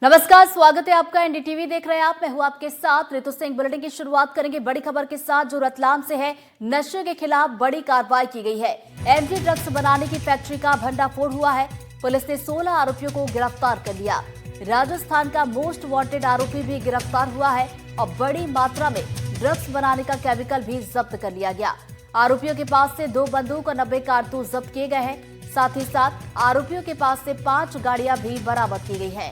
नमस्कार, स्वागत है आपका। एनडीटीवी देख रहे हैं आप। मैं हूं आपके साथ ऋतु सिंह। बुलेटिन की शुरुआत करेंगे बड़ी खबर के साथ, जो रतलाम से है। नशे के खिलाफ बड़ी कार्रवाई की गई है। एमडी ड्रग्स बनाने की फैक्ट्री का भंडाफोड़ हुआ है। पुलिस ने 16 आरोपियों को गिरफ्तार कर लिया। राजस्थान का मोस्ट वांटेड आरोपी भी गिरफ्तार हुआ है और बड़ी मात्रा में ड्रग्स बनाने का केमिकल भी जब्त कर लिया गया। आरोपियों के पास से 2 बंदूक और 90 कारतूस जब्त किए गए हैं। साथ ही साथ आरोपियों के पास से 5 गाड़ियां भी बरामद की गई हैं।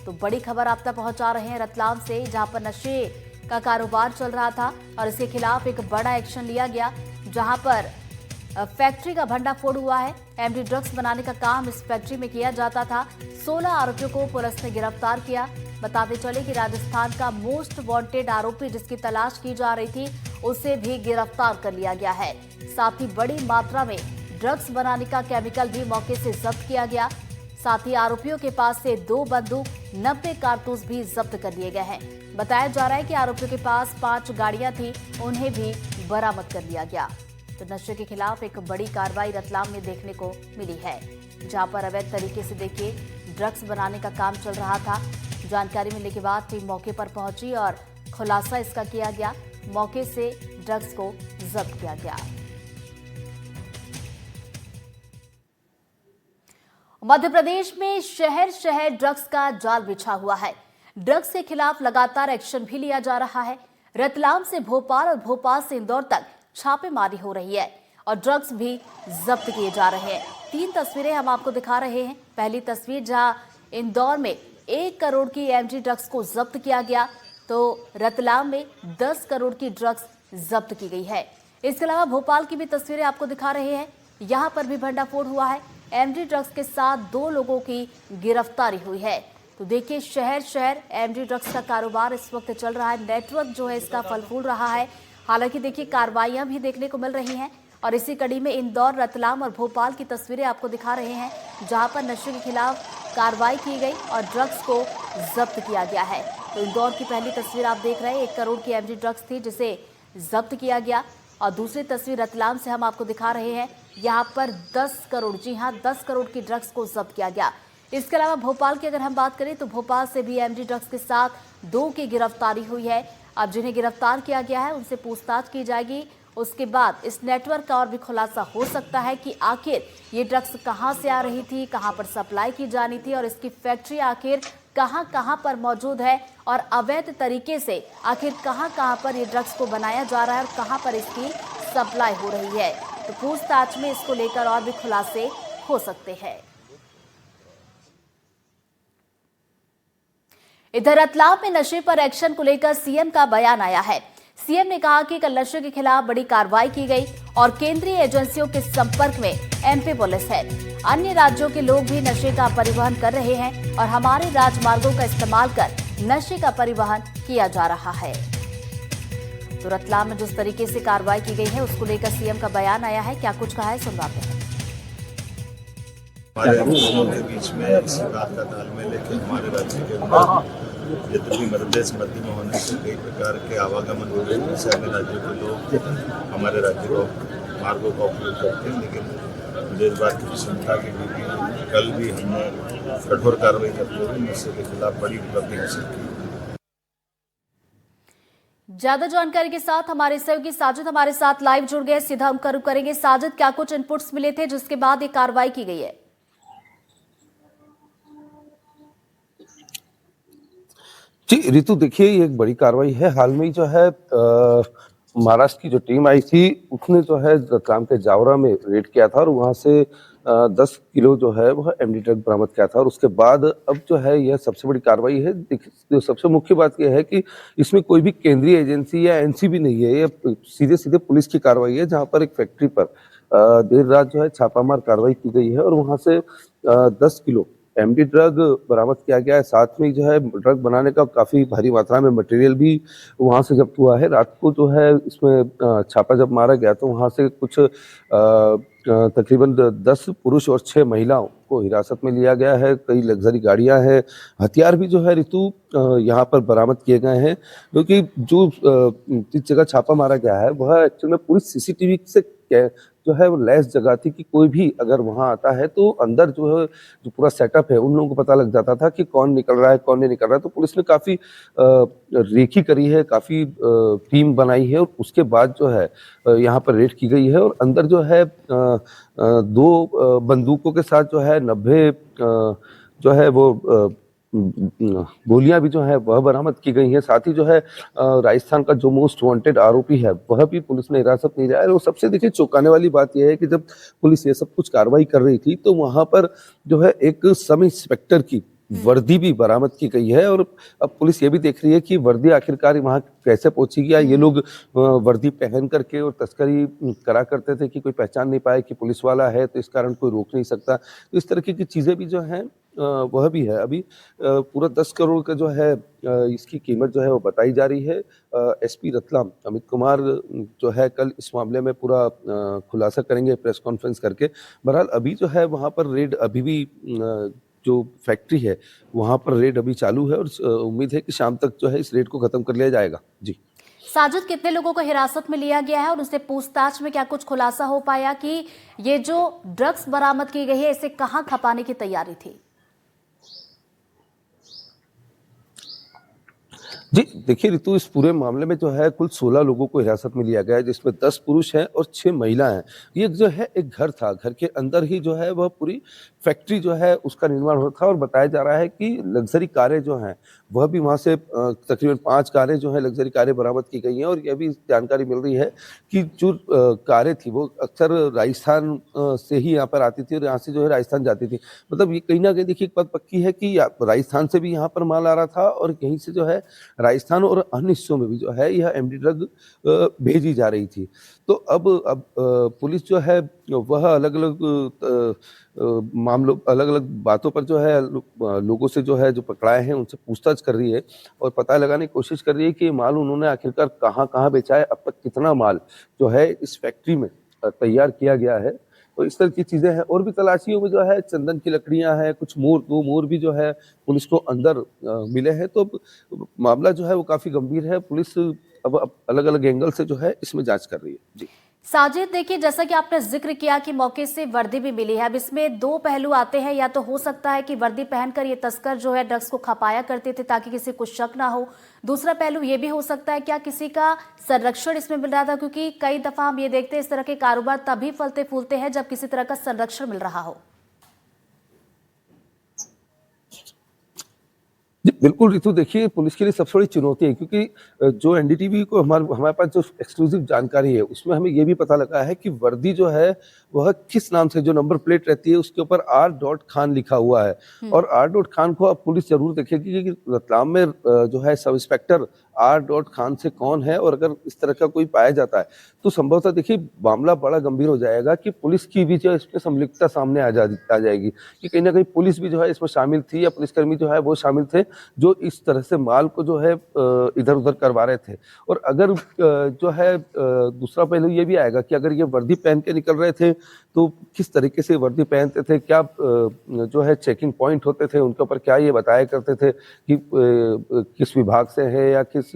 तो बड़ी खबर आप तक पहुंचा रहे हैं रतलाम से, जहां पर नशे का कारोबार चल रहा था और इसके खिलाफ एक बड़ा एक्शन लिया गया, जहां पर फैक्ट्री का भंडाफोड़ हुआ है। एमडी ड्रग्स बनाने का काम इस फैक्ट्री में किया जाता था। 16 आरोपियों को पुलिस ने गिरफ्तार किया। बताते चले कि राजस्थान का मोस्ट वांटेड आरोपी जिसकी तलाश की जा रही थी, उसे भी गिरफ्तार कर लिया गया है। साथ ही बड़ी मात्रा में ड्रग्स बनाने का केमिकल भी मौके से जब्त किया गया। साथ ही आरोपियों के पास से 2 बंदूक, 90 कारतूस भी जब्त कर लिए गए हैं। बताया जा रहा है कि आरोपियों के पास 5 गाड़ियां थी, उन्हें भी बरामद कर लिया गया। तो नशे के खिलाफ एक बड़ी कार्रवाई रतलाम में देखने को मिली है, जहां पर अवैध तरीके से देखिए ड्रग्स बनाने का काम चल रहा था। जानकारी मिलने के बाद टीम मौके पर पहुंची और खुलासा इसका किया गया। मौके से ड्रग्स को जब्त किया गया। मध्य प्रदेश में शहर शहर ड्रग्स का जाल बिछा हुआ है। ड्रग्स के खिलाफ लगातार एक्शन भी लिया जा रहा है। रतलाम से भोपाल और भोपाल से इंदौर तक छापेमारी हो रही है और ड्रग्स भी जब्त किए जा रहे हैं। 3 तस्वीरें हम आपको दिखा रहे हैं। पहली तस्वीर, जहां इंदौर में 1 करोड़ की एमडी ड्रग्स को जब्त किया गया, तो रतलाम में 10 करोड़ की ड्रग्स जब्त की गई है। इसके अलावा भोपाल की भी तस्वीरें आपको दिखा रहे हैं। यहां पर भी भंडाफोड़ हुआ है। एमडी ड्रग्स के साथ 2 लोगों की गिरफ्तारी हुई है। तो देखिए, शहर शहर एमडी ड्रग्स का कारोबार इस वक्त चल रहा है। नेटवर्क जो है इसका फल फूल रहा है। हालांकि देखिए, कार्रवाइयां भी देखने को मिल रही हैं और इसी कड़ी में इंदौर, रतलाम और भोपाल की तस्वीरें आपको दिखा रहे हैं, जहां पर नशे के खिलाफ कार्रवाई की गई और ड्रग्स को जब्त किया गया है। तो इंदौर की पहली तस्वीर आप देख रहे हैं, 1 करोड़ की एमडी ड्रग्स थी जिसे जब्त किया गया। और दूसरी तस्वीर रतलाम से हम आपको दिखा रहे हैं, यहाँ पर 10 करोड़, जी हाँ 10 करोड़ की ड्रग्स को जब्त किया गया। इसके अलावा भोपाल की अगर हम बात करें तो भोपाल से भी एमडी ड्रग्स के साथ 2 की गिरफ्तारी हुई है। अब जिन्हें गिरफ्तार किया गया है उनसे पूछताछ की जाएगी। उसके बाद इस नेटवर्क का और भी खुलासा हो सकता है कि आखिर ये ड्रग्स कहां से आ रही थी, कहां पर सप्लाई की जानी थी और इसकी फैक्ट्री आखिर कहां कहां पर मौजूद है और अवैध तरीके से आखिर कहां कहां पर ये ड्रग्स को बनाया जा रहा है और कहां पर इसकी सप्लाई हो रही है। तो पूछताछ में इसको लेकर और भी खुलासे हो सकते हैं। इधर रतलाम में नशे पर एक्शन को लेकर सीएम का बयान आया है। सीएम ने कहा कि कल नशे के खिलाफ बड़ी कार्रवाई की गई और केंद्रीय एजेंसियों के संपर्क में एमपी पुलिस है। अन्य राज्यों के लोग भी नशे का परिवहन कर रहे हैं और हमारे राजमार्गों का इस्तेमाल कर नशे का परिवहन किया जा रहा है। तो रतलाम में जिस तरीके से कार्रवाई की गई है उसको लेकर सीएम का बयान आया है। क्या कुछ कहा है, सुनवाते हैं। हमारे राज्यों के बीच में इसी बात का तालमेल है कि हमारे राज्य के अंदर यद्यपि मध्यप्रदेश मध्य में होने से कई प्रकार के आवागमन हो रहे हैं, अन्य राज्यों के लोग हमारे राज्य को मार्गों का उपयोग करते हैं, लेकिन मुझे इस बात की प्रसन्नता की क्योंकि कल भी हमने कठोर कार्रवाई करते हुए नशे के खिलाफ बड़ी उपलब्धि हासिल की। ज्यादा जानकारी के साथ हमारे सहयोगी साजिद हमारे साथ लाइव जुड़ गए। सीधा हम रुख करेंगे। साजिद, क्या कुछ इनपुट्स मिले थे जिसके बाद ये कार्रवाई की गई है? जी ऋतु, देखिए ये एक बड़ी कार्रवाई है। हाल में ही जो है महाराष्ट्र की जो टीम आई थी उसने जो है रतलाम के जावरा में रेड किया था और वहां से 10 किलो जो है वह एमडी ड्रग बरामद किया था और उसके बाद अब जो है यह सबसे बड़ी कार्रवाई है। जो सबसे मुख्य बात यह है कि इसमें कोई भी केंद्रीय एजेंसी या एनसीबी नहीं है, ये सीधे सीधे पुलिस की कार्रवाई है, जहां पर एक फैक्ट्री पर देर रात जो है छापामार कार्रवाई की गई है और वहां से 10 किलो एमडी ड्रग बरामद किया गया है। साथ में जो है ड्रग बनाने का काफी भारी मात्रा में मटेरियल भी वहां से जब्त हुआ है। रात को जो है इसमें छापा जब मारा गया तो वहां से कुछ तकरीबन 10 पुरुष और 6 महिलाओं को हिरासत में लिया गया है। कई लग्जरी गाड़ियां हैं, हथियार भी जो है ऋतु यहाँ पर बरामद किए गए हैं, क्योंकि जो जिस जगह छापा मारा गया है वह एक्चुअल में पूरी सीसीटीवी से जो है वो लैस जगह थी कि कोई भी अगर वहां आता है तो अंदर जो है जो पूरा सेटअप है उन लोगों को पता लग जाता था कि कौन निकल रहा है कौन नहीं निकल रहा है। तो पुलिस ने काफी रेकी करी है, काफी टीम बनाई है और उसके बाद जो है यहाँ पर रेड की गई है और अंदर जो है दो बंदूकों के साथ जो है 90 जो है वो गोलियां भी जो है वह बरामद की गई हैं। साथ ही जो है राजस्थान का जो मोस्ट वांटेड आरोपी है वह भी पुलिस ने हिरासत में लिया है। और सबसे देखिए चौंकाने वाली बात यह है कि जब पुलिस ये सब कुछ कार्रवाई कर रही थी तो वहां पर जो है एक सब इंस्पेक्टर की वर्दी भी बरामद की गई है। और अब पुलिस ये भी देख रही है कि वर्दी आखिरकार वहां कैसे पहुंची, या ये लोग वर्दी पहन करके और तस्करी करा करते थे कि कोई पहचान नहीं पाए कि पुलिस वाला है तो इस कारण कोई रोक नहीं सकता। तो इस तरह की चीजें भी जो हैं वह भी है। अभी पूरा 10 करोड़ का जो है इसकी कीमत जो है वो बताई जा रही है। एसपी रतलाम अमित कुमार जो है कल इस मामले में पूरा खुलासा करेंगे प्रेस कॉन्फ्रेंस करके। बहरहाल अभी जो है वहां पर रेड अभी भी जो फैक्ट्री है वहां पर रेड अभी चालू है और उम्मीद है कि शाम तक जो है इस रेड को खत्म कर लिया जाएगा। जी साजिद, कितने लोगों को हिरासत में लिया गया है और उससे पूछताछ में क्या कुछ खुलासा हो पाया कि ये जो ड्रग्स बरामद की गई है इसे कहां खपाने की तैयारी थी? जी देखिए ऋतु, इस पूरे मामले में जो है कुल 16 लोगों को हिरासत में लिया गया है, जिसमें 10 पुरुष हैं और 6 महिलाएं हैं। ये जो है एक घर था, घर के अंदर ही जो है वह पूरी फैक्ट्री जो है उसका निर्माण हो रहा था। और बताया जा रहा है कि लग्जरी कारें जो हैं वह भी वहां से तकरीबन 5 कारें जो है लग्जरी कारें बरामद की गई हैं। और यह भी जानकारी मिल रही है कि जो कारें थी वो अक्सर राजस्थान से ही यहाँ पर आती थी और यहाँ से जो है राजस्थान जाती थी। मतलब ये कहीं ना कहीं देखिए एक बात पक्की है कि राजस्थान से भी यहाँ पर माल आ रहा था और यहीं से जो है राजस्थान और अन्य हिस्सों में भी जो है यह एमडी ड्रग भेजी जा रही थी। तो अब पुलिस जो है वह अलग अलग मामलों अलग अलग बातों पर जो है लोगों से जो है जो पकड़ाए हैं उनसे पूछताछ कर रही है और पता लगाने की कोशिश कर रही है कि ये माल उन्होंने आखिरकार कहाँ कहाँ बेचा है, अब तक कितना माल जो है इस फैक्ट्री में तैयार किया गया है। तो इस तरह की चीजें हैं। और भी तलाशियों में जो है चंदन की लकड़ियां हैं, कुछ मोर, 2 मोर भी जो है पुलिस को अंदर मिले हैं। तो मामला जो है वो काफी गंभीर है। पुलिस अब अलग अलग एंगल से जो है इसमें जांच कर रही है। जी साजिद, देखिए जैसा कि आपने जिक्र किया कि मौके से वर्दी भी मिली है। अब इसमें 2 पहलू आते हैं, या तो हो सकता है कि वर्दी पहनकर ये तस्कर जो है ड्रग्स को खपाया करते थे ताकि किसी को शक ना हो। दूसरा पहलू ये भी हो सकता है क्या किसी का संरक्षण इसमें मिल रहा था, क्योंकि कई दफा हम ये देखते हैं इस तरह के कारोबार तभी फलते फूलते हैं जब किसी तरह का संरक्षण मिल रहा हो। जी बिल्कुल ऋतु, देखिए पुलिस के लिए सबसे बड़ी चुनौती है क्योंकि जो एनडीटीवी को हमारे पास जो एक्सक्लूसिव जानकारी है उसमें हमें ये भी पता लगा है कि वर्दी जो है वह किस नाम से, जो नंबर प्लेट रहती है उसके ऊपर R. खान लिखा हुआ है। और R. खान को अब पुलिस जरूर देखेगी कि रतलाम में जो है सब इंस्पेक्टर R. खान से कौन है। और अगर इस तरह का कोई पाया जाता है तो संभवतः देखिए मामला बड़ा गंभीर हो जाएगा कि पुलिस की भी जो इसमें संलिप्तता सामने आ जाएगी कि कहीं ना कहीं पुलिस भी जो है इसमें शामिल थी या पुलिसकर्मी जो है वो शामिल थे जो इस तरह से माल को जो है इधर उधर करवा रहे थे। और अगर जो है दूसरा पहलू ये भी आएगा कि अगर ये वर्दी पहन के निकल रहे थे तो किस तरीके से वर्दी पहनते थे, क्या जो है चेकिंग पॉइंट होते थे उनके ऊपर क्या ये बताया करते थे कि किस विभाग से है या किस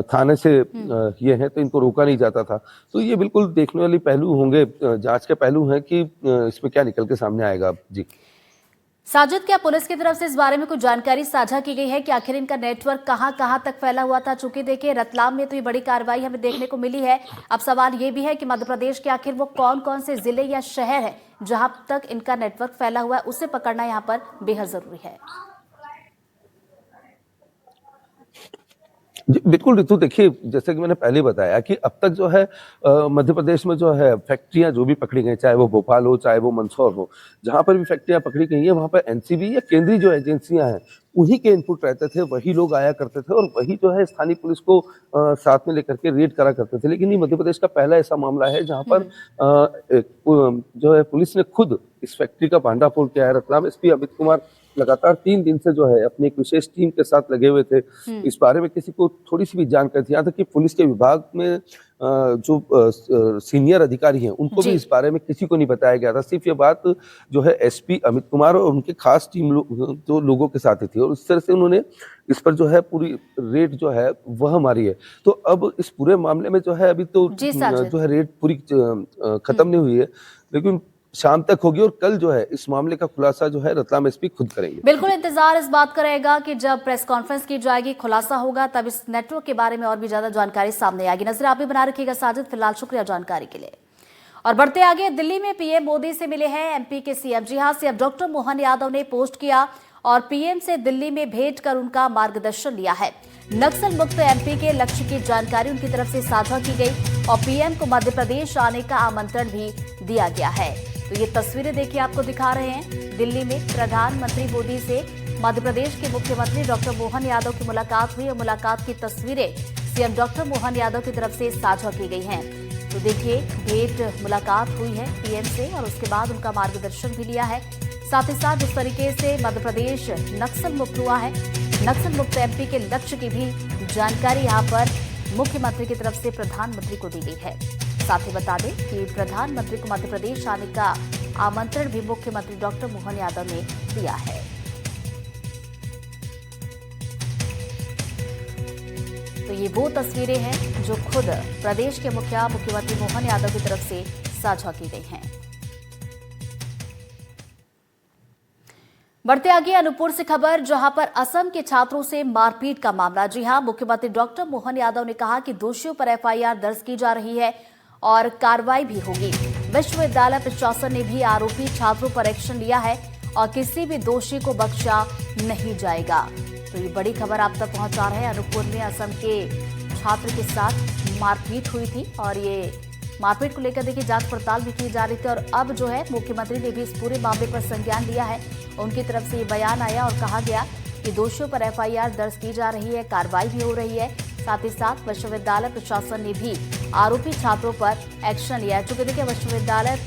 थाने से ये है, तो इनको रोका नहीं जाता था। तो ये बिल्कुल देखने वाली पहलू होंगे, जांच के पहलू हैं कि इसमें क्या निकल के सामने आएगा। जी साजिद, क्या पुलिस की तरफ से इस बारे में कुछ जानकारी साझा की गई है कि आखिर इनका नेटवर्क कहां कहां तक फैला हुआ था? चूंकि देखिए रतलाम में तो ये बड़ी कार्रवाई हमें देखने को मिली है। अब सवाल ये भी है कि मध्य प्रदेश के आखिर वो कौन कौन से जिले या शहर है जहां तक इनका नेटवर्क फैला हुआ है, उसे पकड़ना यहाँ पर बेहद जरूरी है। जी बिल्कुल ऋतु, देखिए जैसे कि मैंने पहले बताया कि अब तक जो है मध्य प्रदेश में जो है फैक्ट्रियां जो भी पकड़ी गई, चाहे वो भोपाल हो चाहे वो मंदसौर हो, जहां पर भी फैक्ट्रियां पकड़ी गई हैं वहां पर एनसीबी या केंद्रीय जो एजेंसियां हैं उन्हीं के इनपुट रहते थे, वही लोग आया करते थे और वही जो है स्थानीय पुलिस को साथ में लेकर के रेड करा करते थे। लेकिन ये मध्य प्रदेश का पहला ऐसा मामला है जहां पर जो है पुलिस ने खुद इस फैक्ट्री का भांडाफोड़ किया है। रतलाम एसपी अमित कुमार लगातार 3 दिन से जो है अपनी एक विशेष टीम के साथ लगे हुए थे। इस बारे में किसी को थोड़ी सी भी जानकारी थी, यहाँ तक कि पुलिस के विभाग में सीनियर अधिकारी हैं उनको भी जी। इस बारे में किसी को नहीं बताया गया था। सिर्फ ये बात जो है एसपी अमित कुमार और उनके खास टीम जो लोगों के साथ ही थी और इस तरह से उन्होंने इस पर जो है पूरी रेड जो है वह मारी है। तो अब इस पूरे मामले में जो है अभी तो जी साजिद। जो है रेड पूरी खत्म नहीं हुई है, लेकिन शाम तक होगी और कल जो है इस मामले का खुलासा जो है रतलाम एसपी खुद करेंगे। बिल्कुल इंतजार इस बात का रहेगा कि जब प्रेस कॉन्फ्रेंस की जाएगी, खुलासा होगा, तब इस नेटवर्क के बारे में और भी ज्यादा जानकारी सामने आएगी। नजर आप भी बना रखिएगा साजिद। फिलहाल शुक्रिया जानकारी के लिए। और बढ़ते आगे, दिल्ली में पीएम मोदी से मिले हैं एमपी के सीएम। जी हां, सीएम डॉक्टर मोहन यादव ने पोस्ट किया और पीएम से दिल्ली में भेंट कर उनका मार्गदर्शन लिया है। नक्सल मुक्त एमपी के लक्ष्य की जानकारी उनकी तरफ से साझा की गई और पीएम को मध्य प्रदेश आने का आमंत्रण भी दिया गया है। तो ये तस्वीरें देखिए, आपको दिखा रहे हैं दिल्ली में प्रधानमंत्री मोदी से मध्य प्रदेश के मुख्यमंत्री डॉक्टर मोहन यादव की मुलाकात हुई और मुलाकात की तस्वीरें सीएम डॉक्टर मोहन यादव की तरफ से साझा की गई हैं। तो देखिए, भेंट मुलाकात हुई है पीएम से और उसके बाद उनका मार्गदर्शन भी लिया है। साथ ही साथ जिस तरीके से मध्य प्रदेश नक्सल मुक्त हुआ है, नक्सल मुक्त एमपी के लक्ष्य की भी जानकारी यहाँ पर मुख्यमंत्री की तरफ से प्रधानमंत्री को दी गई है। साथ ही बता दें कि प्रधानमंत्री को मध्य प्रदेश आने का आमंत्रण भी मुख्यमंत्री डॉक्टर मोहन यादव ने दिया है। तो ये वो तस्वीरें हैं जो खुद प्रदेश के मुख्यमंत्री मोहन यादव की तरफ से साझा की गई हैं। बढ़ते आगे अनूपपुर से खबर, जहां पर असम के छात्रों से मारपीट का मामला। जी हां, मुख्यमंत्री डॉक्टर मोहन यादव ने कहा कि दोषियों पर एफआईआर दर्ज की जा रही है और कार्रवाई भी होगी। विश्वविद्यालय प्रशासन ने भी आरोपी छात्रों पर एक्शन लिया है और किसी भी दोषी को बख्शा नहीं जाएगा। तो ये बड़ी खबर आप तक पहुंचा रहे हैं। अनूपपुर में असम के छात्र के साथ मारपीट हुई थी और ये मारपीट को लेकर देखिए जांच पड़ताल भी की जा रही थी और अब जो है मुख्यमंत्री ने भी इस पूरे मामले पर संज्ञान लिया है। उनकी तरफ से ये बयान आया और कहा गया कि दोषियों पर एफआईआर दर्ज की जा रही है, कार्रवाई भी हो रही है। साथ ही साथ विश्वविद्यालय प्रशासन ने भी आरोपी छात्रों पर एक्शन लिया है। चूंकि देखिए विश्वविद्यालय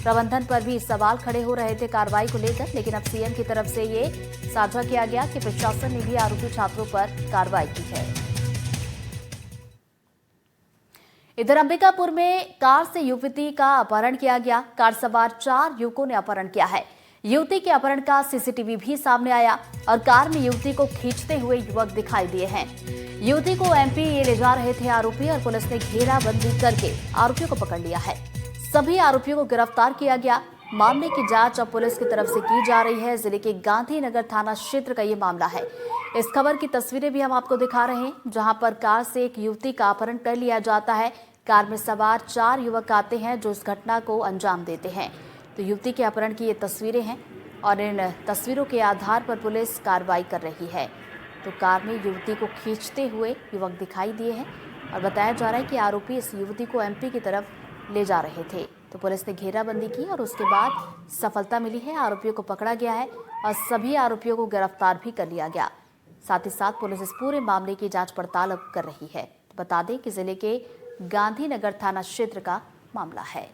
प्रबंधन पर भी सवाल खड़े हो रहे थे कार्रवाई को लेकर, लेकिन अब सीएम की तरफ से ये साझा किया गया कि प्रशासन ने भी आरोपी छात्रों पर कार्रवाई की है। इधर अंबिकापुर में कार से युवती का अपहरण किया गया। कार सवार 4 युवकों ने अपहरण किया है। युवती के अपहरण का सीसीटीवी भी सामने आया और कार में युवती को खींचते हुए युवक दिखाई दिए हैं। युवती को एमपी ये ले जा रहे थे आरोपी और पुलिस ने घेराबंदी करके आरोपियों को पकड़ लिया है। सभी आरोपियों को गिरफ्तार किया गया। मामले की जांच अब पुलिस की तरफ से की जा रही है। जिले के गांधीनगर थाना क्षेत्र का ये मामला है। इस खबर की तस्वीरें भी हम आपको दिखा रहे हैं, जहां पर कार से एक युवती का अपहरण कर लिया जाता है। कार में सवार 4 युवक आते हैं जो इस घटना को अंजाम देते हैं। तो युवती के अपहरण की ये तस्वीरें हैं और इन तस्वीरों के आधार पर पुलिस कार्रवाई कर रही है। तो कार में युवती को खींचते हुए युवक दिखाई दिए हैं और बताया जा रहा है कि आरोपी इस युवती को एमपी की तरफ ले जा रहे थे। तो पुलिस ने घेराबंदी की और उसके बाद सफलता मिली है। आरोपियों को पकड़ा गया है और सभी आरोपियों को गिरफ्तार भी कर लिया गया। साथ ही साथ पुलिस इस पूरे मामले की जांच पड़ताल अब कर रही है। तो बता दें कि जिले के गांधीनगर थाना क्षेत्र का मामला है।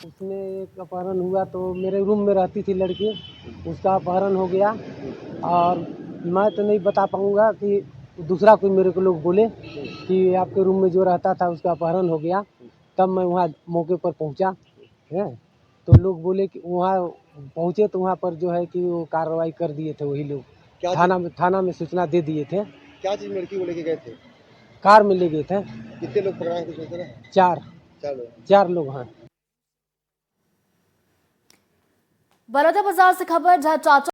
उसमें एक अपहरण हुआ तो मेरे रूम में रहती थी लड़की, उसका अपहरण हो गया और मैं तो नहीं बता पाऊँगा कि दूसरा कोई मेरे को लोग बोले कि आपके रूम में जो रहता था उसका अपहरण हो गया। तब मैं वहाँ मौके पर पहुँचा है तो लोग बोले कि वहाँ पहुँचे तो वहाँ पर जो है कि वो कार्रवाई कर दिए थे वही लोग। थाना में सूचना दे दिए थे। क्या चीज लड़की को लेके गए थे? कार में ले गए थे। कितने लोग पकड़ा कुछ पता है? 4 लोग हैं। बलौदाबाजार से खबर, जहां चाचा